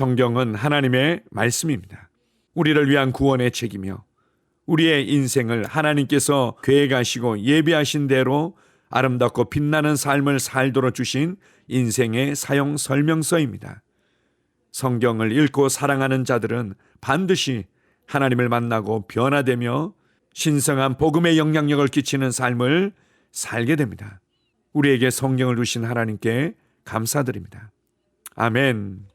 성경은 하나님의 말씀입니다. 우리를 위한 구원의 책이며 우리의 인생을 하나님께서 계획하시고 예비하신 대로 아름답고 빛나는 삶을 살도록 주신 인생의 사용 설명서입니다. 성경을 읽고 사랑하는 자들은 반드시 하나님을 만나고 변화되며 신성한 복음의 영향력을 끼치는 삶을 살게 됩니다. 우리에게 성경을 주신 하나님께 감사드립니다. 아멘.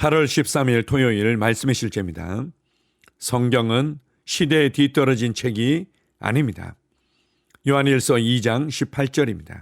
8월 13일 토요일 말씀의 실제입니다. 성경은 시대에 뒤떨어진 책이 아닙니다. 요한일서 2장 18절입니다.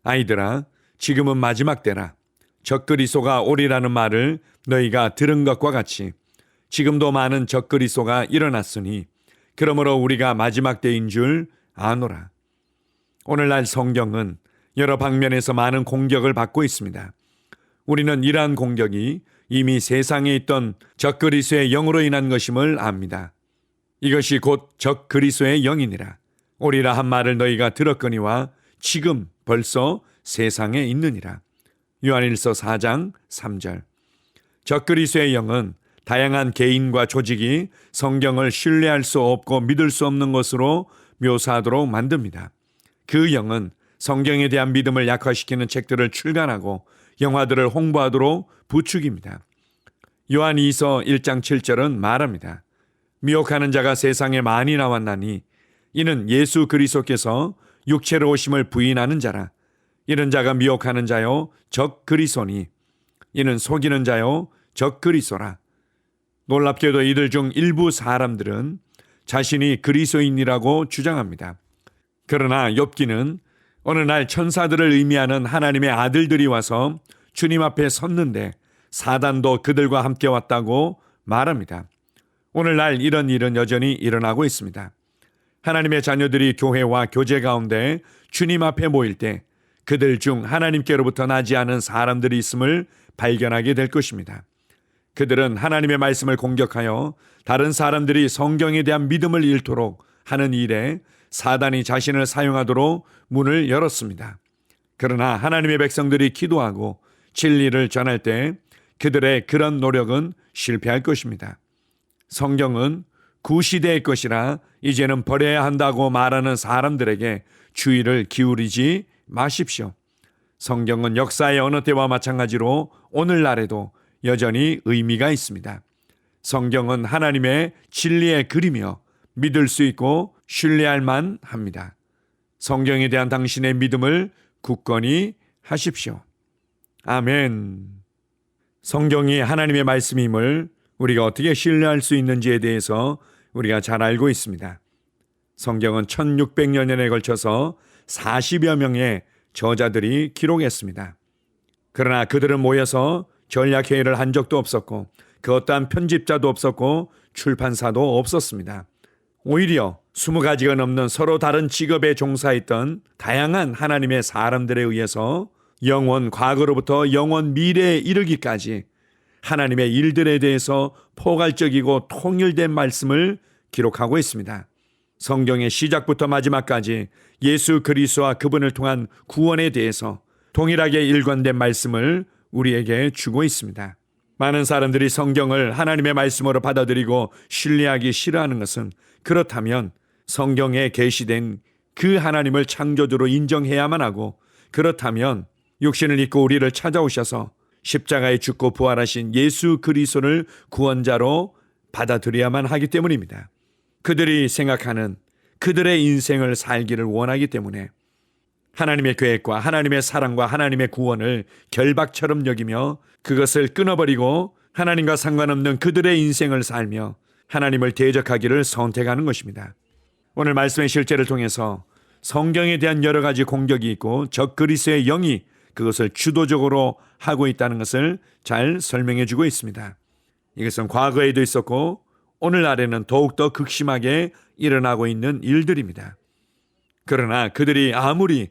아이들아, 지금은 마지막 때라. 적그리스도가 오리라는 말을 너희가 들은 것과 같이 지금도 많은 적그리스도가 일어났으니 그러므로 우리가 마지막 때인 줄 아노라. 오늘날 성경은 여러 방면에서 많은 공격을 받고 있습니다. 우리는 이러한 공격이 이미 세상에 있던 적그리스도의 영으로 인한 것임을 압니다. 이것이 곧 적그리스도의 영이니라. 오리라 한 말을 너희가 들었거니와 지금 벌써 세상에 있느니라. 요한일서 4장 3절. 적그리스도의 영은 다양한 개인과 조직이 성경을 신뢰할 수 없고 믿을 수 없는 것으로 묘사하도록 만듭니다. 그 영은 성경에 대한 믿음을 약화시키는 책들을 출간하고 영화들을 홍보하도록 부추깁니다. 요한 2서 1장 7절은 말합니다. 미혹하는 자가 세상에 많이 나왔나니 이는 예수 그리스도께서 육체로 오심을 부인하는 자라. 이런 자가 미혹하는 자요 적그리스도니 이는 속이는 자요 적그리스도라. 놀랍게도 이들 중 일부 사람들은 자신이 그리스도인이라고 주장합니다. 그러나 욥기는 어느 날 천사들을 의미하는 하나님의 아들들이 와서 주님 앞에 섰는데 사단도 그들과 함께 왔다고 말합니다. 오늘날 이런 일은 여전히 일어나고 있습니다. 하나님의 자녀들이 교회와 교제 가운데 주님 앞에 모일 때 그들 중 하나님께로부터 나지 않은 사람들이 있음을 발견하게 될 것입니다. 그들은 하나님의 말씀을 공격하여 다른 사람들이 성경에 대한 믿음을 잃도록 하는 일에 사단이 자신을 사용하도록 문을 열었습니다. 그러나 하나님의 백성들이 기도하고 진리를 전할 때 그들의 그런 노력은 실패할 것입니다. 성경은 구시대의 것이라 이제는 버려야 한다고 말하는 사람들에게 주의를 기울이지 마십시오. 성경은 역사의 어느 때와 마찬가지로 오늘날에도 여전히 의미가 있습니다. 성경은 하나님의 진리의 글이며 믿을 수 있고 신뢰할 만합니다. 성경에 대한 당신의 믿음을 굳건히 하십시오. 아멘. 성경이 하나님의 말씀임을 우리가 어떻게 신뢰할 수 있는지에 대해서 우리가 잘 알고 있습니다. 성경은 1600년에 걸쳐서 40여 명의 저자들이 기록했습니다. 그러나 그들은 모여서 전략회의를 한 적도 없었고 그 어떠한 편집자도 없었고 출판사도 없었습니다. 오히려 20가지가 넘는 서로 다른 직업에 종사했던 다양한 하나님의 사람들에 의해서 영원 과거로부터 영원 미래에 이르기까지 하나님의 일들에 대해서 포괄적이고 통일된 말씀을 기록하고 있습니다. 성경의 시작부터 마지막까지 예수 그리스도와 그분을 통한 구원에 대해서 동일하게 일관된 말씀을 우리에게 주고 있습니다. 많은 사람들이 성경을 하나님의 말씀으로 받아들이고 신뢰하기 싫어하는 것은 그렇다면 성경에 계시된 그 하나님을 창조주로 인정해야만 하고 그렇다면 육신을 입고 우리를 찾아오셔서 십자가에 죽고 부활하신 예수 그리스도를 구원자로 받아들여야만 하기 때문입니다. 그들이 생각하는 그들의 인생을 살기를 원하기 때문에 하나님의 계획과 하나님의 사랑과 하나님의 구원을 결박처럼 여기며 그것을 끊어버리고 하나님과 상관없는 그들의 인생을 살며 하나님을 대적하기를 선택하는 것입니다. 오늘 말씀의 실제를 통해서 성경에 대한 여러 가지 공격이 있고 적그리스도의 영이 그것을 주도적으로 하고 있다는 것을 잘 설명해 주고 있습니다. 이것은 과거에도 있었고 오늘날에는 더욱더 극심하게 일어나고 있는 일들입니다. 그러나 그들이 아무리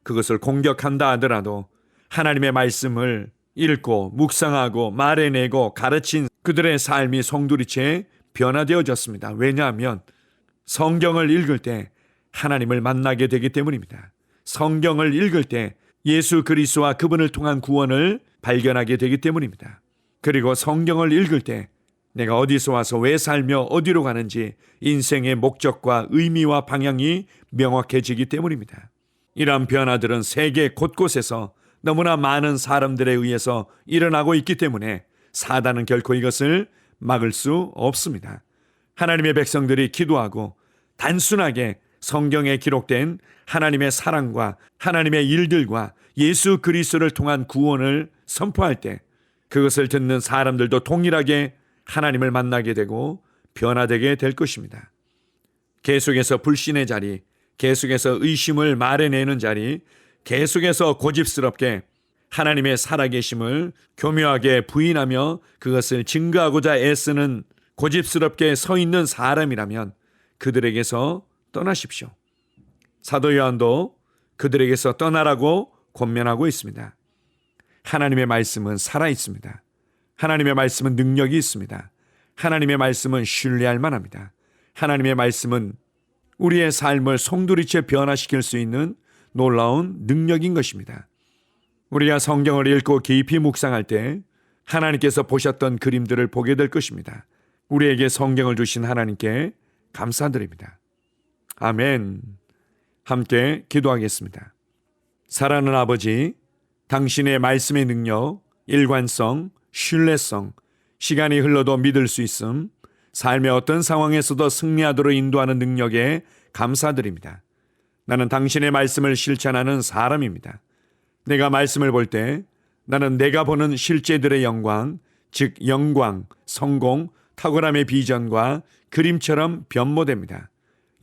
그것을 공격한다 하더라도 하나님의 말씀을 읽고 묵상하고 말해내고 가르친 그들의 삶이 송두리째 변화되어졌습니다. 왜냐하면 성경을 읽을 때 하나님을 만나게 되기 때문입니다. 성경을 읽을 때 예수 그리스도와 그분을 통한 구원을 발견하게 되기 때문입니다. 그리고 성경을 읽을 때 내가 어디서 와서 왜 살며 어디로 가는지 인생의 목적과 의미와 방향이 명확해지기 때문입니다. 이러한 변화들은 세계 곳곳에서 너무나 많은 사람들에 의해서 일어나고 있기 때문에 사단은 결코 이것을 막을 수 없습니다. 하나님의 백성들이 기도하고 단순하게 성경에 기록된 하나님의 사랑과 하나님의 일들과 예수 그리스도를 통한 구원을 선포할 때 그것을 듣는 사람들도 동일하게 하나님을 만나게 되고 변화되게 될 것입니다. 계속해서 불신의 자리, 계속해서 의심을 말해내는 자리, 계속해서 고집스럽게 하나님의 살아계심을 교묘하게 부인하며 그것을 증거하고자 애쓰는 고집스럽게 서 있는 사람이라면 그들에게서 떠나십시오. 사도 요한도 그들에게서 떠나라고 권면하고 있습니다. 하나님의 말씀은 살아 있습니다. 하나님의 말씀은 능력이 있습니다. 하나님의 말씀은 신뢰할 만합니다. 하나님의 말씀은 우리의 삶을 송두리째 변화시킬 수 있는 놀라운 능력인 것입니다. 우리가 성경을 읽고 깊이 묵상할 때 하나님께서 보셨던 그림들을 보게 될 것입니다. 우리에게 성경을 주신 하나님께 감사드립니다. 아멘. 함께 기도하겠습니다. 사랑하는 아버지, 당신의 말씀의 능력, 일관성, 신뢰성, 시간이 흘러도 믿을 수 있음, 삶의 어떤 상황에서도 승리하도록 인도하는 능력에 감사드립니다. 나는 당신의 말씀을 실천하는 사람입니다. 내가 말씀을 볼 때 나는 내가 보는 실제들의 영광, 즉 영광, 성공, 탁월함의 비전과 그림처럼 변모됩니다.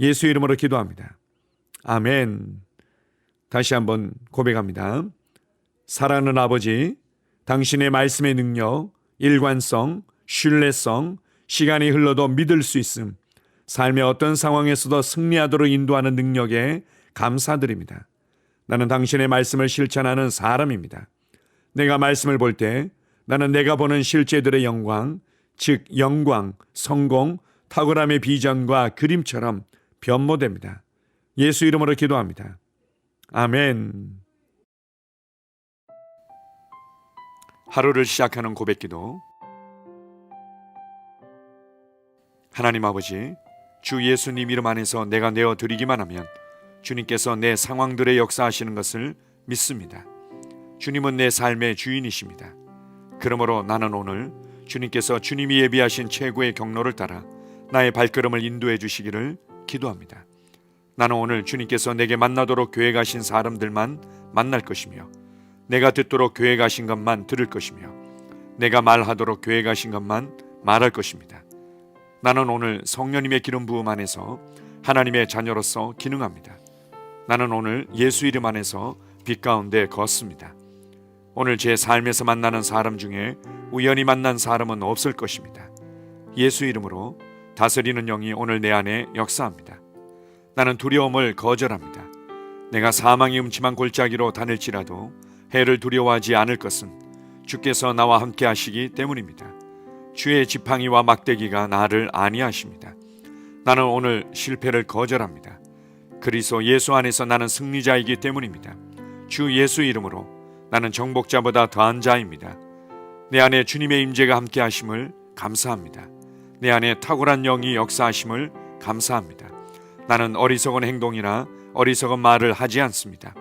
예수 이름으로 기도합니다. 아멘. 다시 한번 고백합니다. 사랑하는 아버지, 당신의 말씀의 능력, 일관성, 신뢰성, 시간이 흘러도 믿을 수 있음, 삶의 어떤 상황에서도 승리하도록 인도하는 능력에 감사드립니다. 나는 당신의 말씀을 실천하는 사람입니다. 내가 말씀을 볼 때 나는 내가 보는 실제들의 영광, 즉 영광, 성공, 탁월함의 비전과 그림처럼 변모됩니다. 예수 이름으로 기도합니다. 아멘. 하루를 시작하는 고백기도. 하나님 아버지, 주 예수님 이름 안에서 내가 내어드리기만 하면 주님께서 내 상황들의 역사하시는 것을 믿습니다. 주님은 내 삶의 주인이십니다. 그러므로 나는 오늘 주님께서 주님이 예비하신 최고의 경로를 따라 나의 발걸음을 인도해 주시기를 기도합니다. 나는 오늘 주님께서 내게 만나도록 계획하신 사람들만 만날 것이며, 내가 듣도록 계획하신 것만 들을 것이며, 내가 말하도록 계획하신 것만 말할 것입니다. 나는 오늘 성령님의 기름 부음 안에서 하나님의 자녀로서 기능합니다. 나는 오늘 예수 이름 안에서 빛 가운데 걷습니다. 오늘 제 삶에서 만나는 사람 중에 우연히 만난 사람은 없을 것입니다. 예수 이름으로 다스리는 영이 오늘 내 안에 역사합니다. 나는 두려움을 거절합니다. 내가 사망이 음침한 골짜기로 다닐지라도 해를 두려워하지 않을 것은 주께서 나와 함께 하시기 때문입니다. 주의 지팡이와 막대기가 나를 안위하십니다. 나는 오늘 실패를 거절합니다. 그리스도 예수 안에서 나는 승리자이기 때문입니다. 주 예수 이름으로 나는 정복자보다 더한 자입니다. 내 안에 주님의 임재가 함께 하심을 감사합니다. 내 안에 탁월한 영이 역사하심을 감사합니다. 나는 어리석은 행동이나 어리석은 말을 하지 않습니다.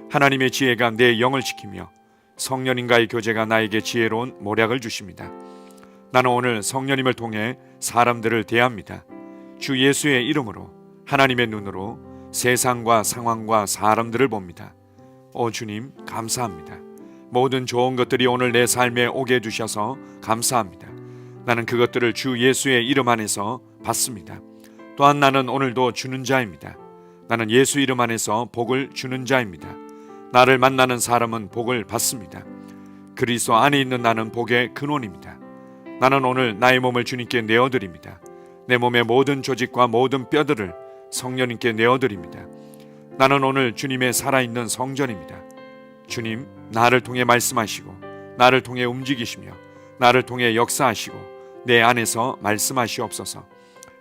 하나님의 지혜가 내 영을 지키며 성령님과의 교제가 나에게 지혜로운 모략을 주십니다. 나는 오늘 성령님을 통해 사람들을 대합니다. 주 예수의 이름으로 하나님의 눈으로 세상과 상황과 사람들을 봅니다. 오 주님, 감사합니다. 모든 좋은 것들이 오늘 내 삶에 오게 해주셔서 감사합니다. 나는 그것들을 주 예수의 이름 안에서 받습니다. 또한 나는 오늘도 주는 자입니다. 나는 예수 이름 안에서 복을 주는 자입니다. 나를 만나는 사람은 복을 받습니다. 그리스도 안에 있는 나는 복의 근원입니다. 나는 오늘 나의 몸을 주님께 내어드립니다. 내 몸의 모든 조직과 모든 뼈들을 성령님께 내어드립니다. 나는 오늘 주님의 살아있는 성전입니다. 주님, 나를 통해 말씀하시고 나를 통해 움직이시며 나를 통해 역사하시고 내 안에서 말씀하시옵소서.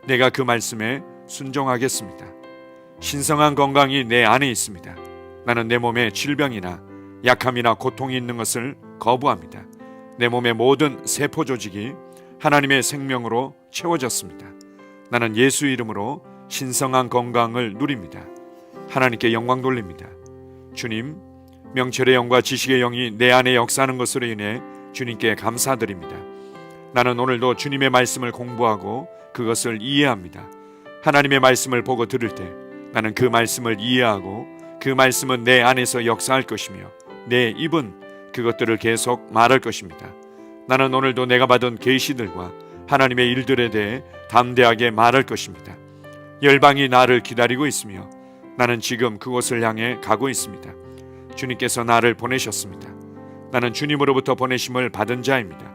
내가 그 말씀에 순종하겠습니다. 신성한 건강이 내 안에 있습니다. 나는 내 몸에 질병이나 약함이나 고통이 있는 것을 거부합니다. 내 몸의 모든 세포 조직이 하나님의 생명으로 채워졌습니다. 나는 예수 이름으로 신성한 건강을 누립니다. 하나님께 영광 돌립니다. 주님, 명철의 영과 지식의 영이 내 안에 역사하는 것으로 인해 주님께 감사드립니다. 나는 오늘도 주님의 말씀을 공부하고 그것을 이해합니다. 하나님의 말씀을 보고 들을 때 나는 그 말씀을 이해하고 그 말씀은 내 안에서 역사할 것이며 내 입은 그것들을 계속 말할 것입니다. 나는 오늘도 내가 받은 계시들과 하나님의 일들에 대해 담대하게 말할 것입니다. 열방이 나를 기다리고 있으며 나는 지금 그곳을 향해 가고 있습니다. 주님께서 나를 보내셨습니다. 나는 주님으로부터 보내심을 받은 자입니다.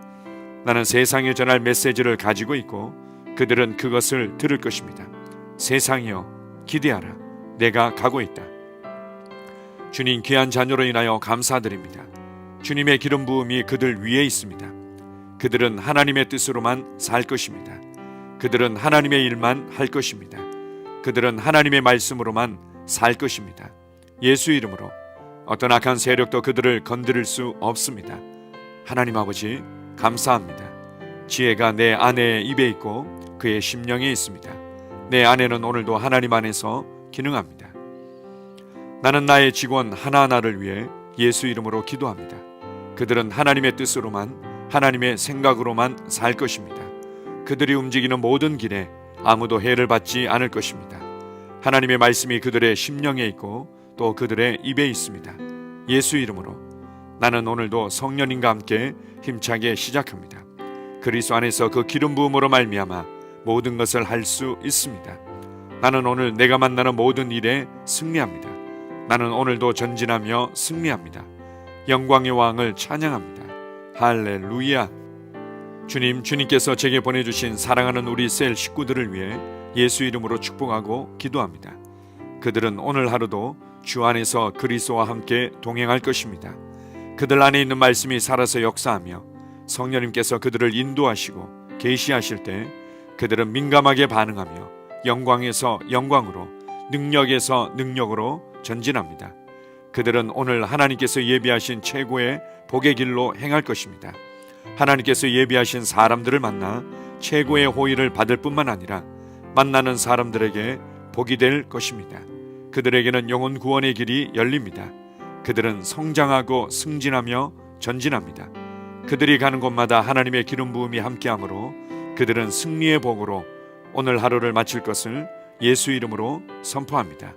나는 세상에 전할 메시지를 가지고 있고 그들은 그것을 들을 것입니다. 세상이여 기대하라. 내가 가고 있다. 주님 귀한 자녀로 인하여 감사드립니다. 주님의 기름 부음이 그들 위에 있습니다. 그들은 하나님의 뜻으로만 살 것입니다. 그들은 하나님의 일만 할 것입니다. 그들은 하나님의 말씀으로만 살 것입니다. 예수 이름으로 어떤 악한 세력도 그들을 건드릴 수 없습니다. 하나님 아버지 감사합니다. 지혜가 내 아내의 입에 있고 그의 심령에 있습니다. 내 아내는 오늘도 하나님 안에서 기능합니다. 나는 나의 직원 하나하나를 위해 예수 이름으로 기도합니다. 그들은 하나님의 뜻으로만 하나님의 생각으로만 살 것입니다. 그들이 움직이는 모든 길에 아무도 해를 받지 않을 것입니다. 하나님의 말씀이 그들의 심령에 있고 또 그들의 입에 있습니다. 예수 이름으로 나는 오늘도 성령님과 함께 힘차게 시작합니다. 그리스도 안에서 그 기름 부음으로 말미암아 모든 것을 할 수 있습니다. 나는 오늘 내가 만나는 모든 일에 승리합니다. 나는 오늘도 전진하며 승리합니다. 영광의 왕을 찬양합니다. 할렐루야. 주님께서 제게 보내주신 사랑하는 우리 셀 식구들을 위해 예수 이름으로 축복하고 기도합니다. 그들은 오늘 하루도 주 안에서 그리스도와 함께 동행할 것입니다. 그들 안에 있는 말씀이 살아서 역사하며 성령님께서 그들을 인도하시고 계시하실 때 그들은 민감하게 반응하며 영광에서 영광으로 능력에서 능력으로 전진합니다. 그들은 오늘 하나님께서 예비하신 최고의 복의 길로 행할 것입니다. 하나님께서 예비하신 사람들을 만나 최고의 호의를 받을 뿐만 아니라 만나는 사람들에게 복이 될 것입니다. 그들에게는 영혼 구원의 길이 열립니다. 그들은 성장하고 승진하며 전진합니다. 그들이 가는 곳마다 하나님의 기름 부음이 함께하므로 그들은 승리의 복으로 오늘 하루를 마칠 것을 예수 이름으로 선포합니다.